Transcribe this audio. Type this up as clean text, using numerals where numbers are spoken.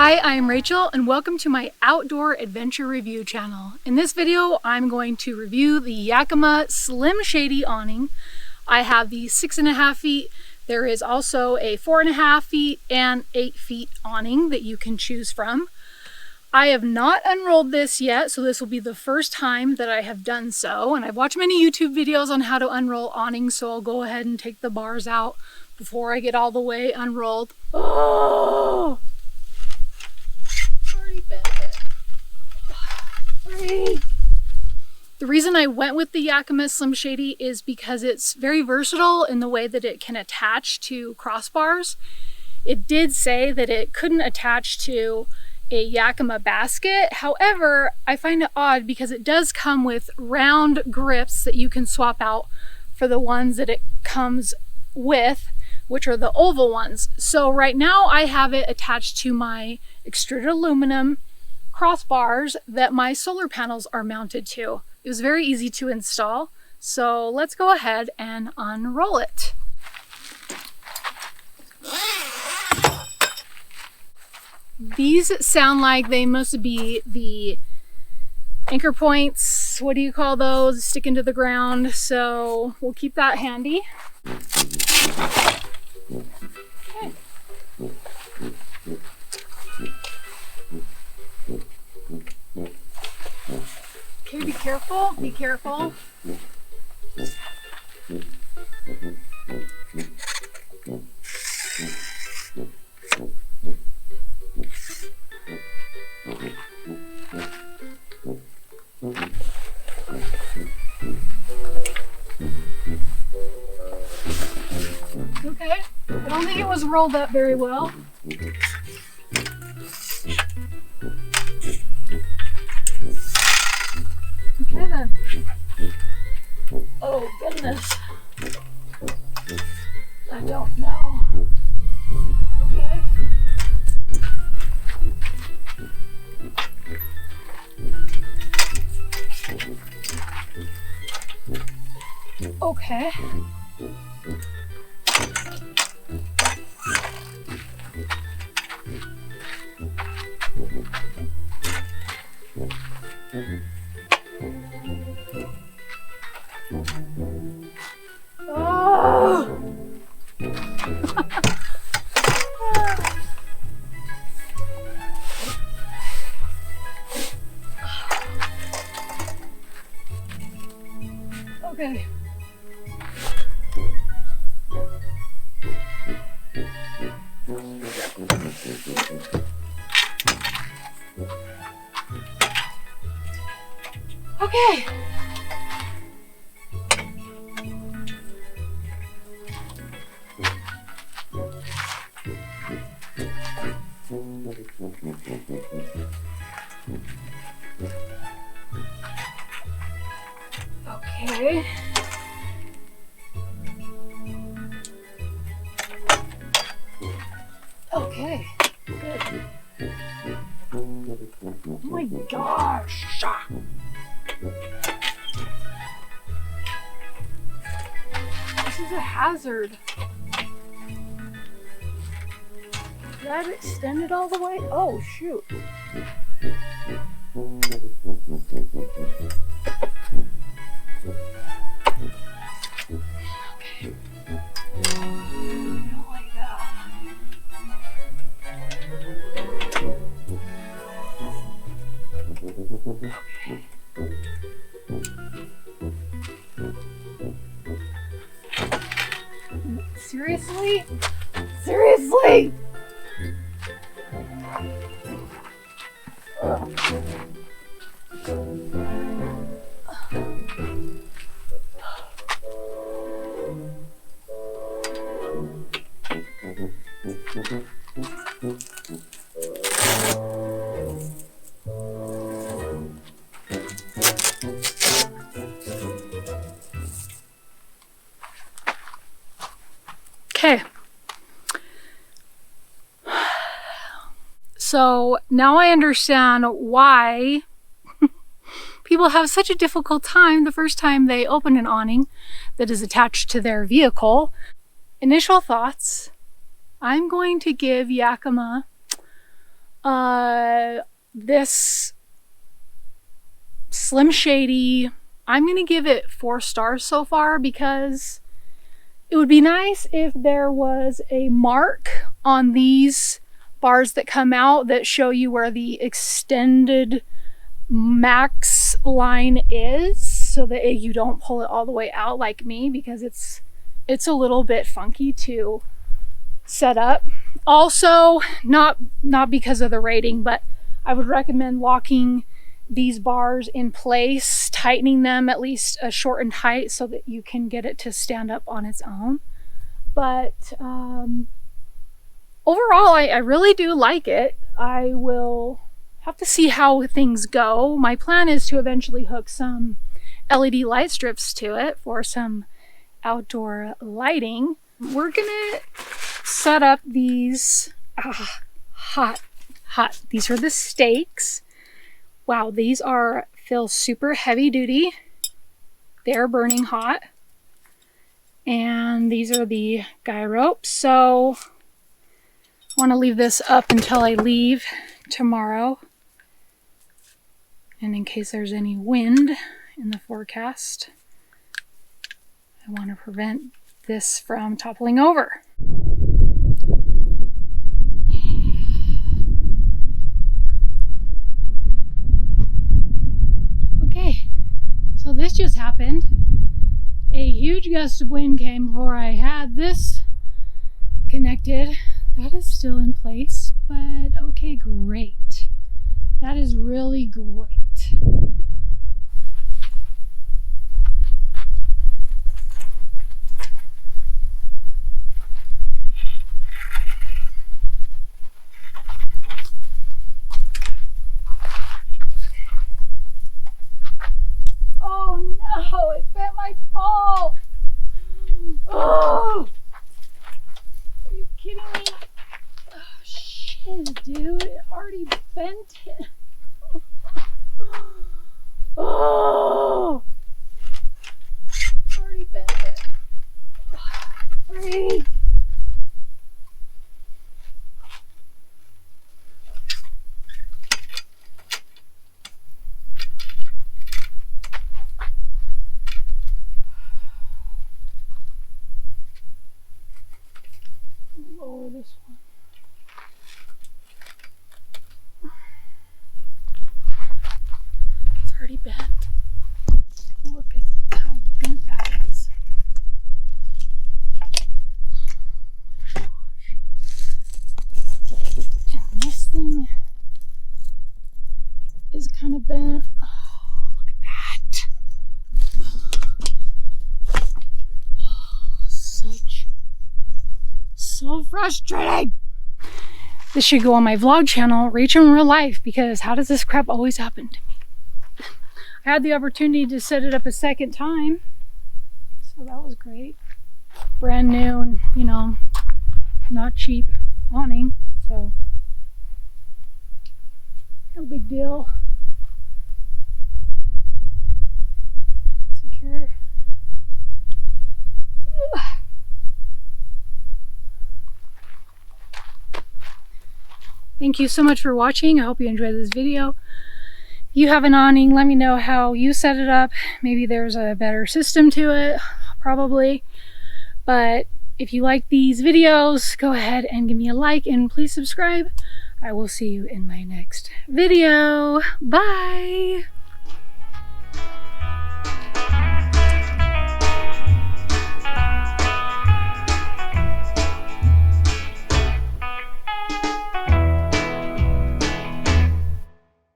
Hi, I'm Rachel and welcome to my outdoor adventure review channel. In this video, I'm going to review the Yakima SlimShady awning. I have the 6.5 feet. There is also a 4.5 feet and 8 feet awning that you can choose from. I have not unrolled this yet, so this will be the first time that I have done so. And I've watched many YouTube videos on how to unroll awnings, so I'll go ahead and take the bars out before I get all the way unrolled. Oh! The reason I went with the Yakima SlimShady is because it's very versatile in the way that it can attach to crossbars. It did say that it couldn't attach to a Yakima basket. However, I find it odd because it does come with round grips that you can swap out for the ones that it comes with, which are the oval ones. So right now I have it attached to my extruded aluminum crossbars that my solar panels are mounted to. It was very easy to install, so let's go ahead and unroll it. These sound like they must be the anchor points. What do you call those? Stick into the ground, so we'll keep that handy. Okay. Okay, be careful, be careful. Okay, I don't think it was rolled up very well. Okay then. Oh goodness. I don't know. Okay. Okay. Oh. Okay. Okay. Okay. Okay. Good. Oh my gosh. This is a hazard. Did I extend it all the way? Oh shoot. Okay. I don't like that. Seriously? Seriously? Okay. So now I understand why people have such a difficult time the first time they open an awning that is attached to their vehicle. Initial thoughts, I'm going to give Yakima This SlimShady, I'm going to give it 4 stars so far, because it would be nice if there was a mark on these bars that come out that show you where the extended max line is, so that you don't pull it all the way out like me, because it's a little bit funky to set up. Also, not because of the rating, but I would recommend locking these bars in place, tightening them at least a shortened height so that you can get it to stand up on its own. But overall, I really do like it. I will have to see how things go. My plan is to eventually hook some LED light strips to it for some outdoor lighting. We're gonna set up these hot. These are the stakes. Wow, these feel super heavy duty. They're burning hot. And these are the guy ropes. So I want to leave this up until I leave tomorrow. And in case there's any wind in the forecast, I want to prevent this from toppling over. Okay, so this just happened. A huge gust of wind came before I had this connected. That is still in place, but okay, great. That is really great. Oh no, it bent my pole. Oh, are you kidding me? Oh shit, dude, it already bent it. Oh, already bent it. Freak. Lower this one. It's already bent. Look at how bent that is. And this thing is kind of bent. Oh, look at that. So frustrating. This should go on my vlog channel, Rachel in Real Life, because how does this crap always happen to me? I had the opportunity to set it up a second time, so that was great. Brand new and, you know, not cheap awning, so no big deal. Secure. Thank you so much for watching. I hope you enjoyed this video. If you have an awning, let me know how you set it up. Maybe there's a better system to it, probably. But if you like these videos, go ahead and give me a like and please subscribe. I will see you in my next video. Bye!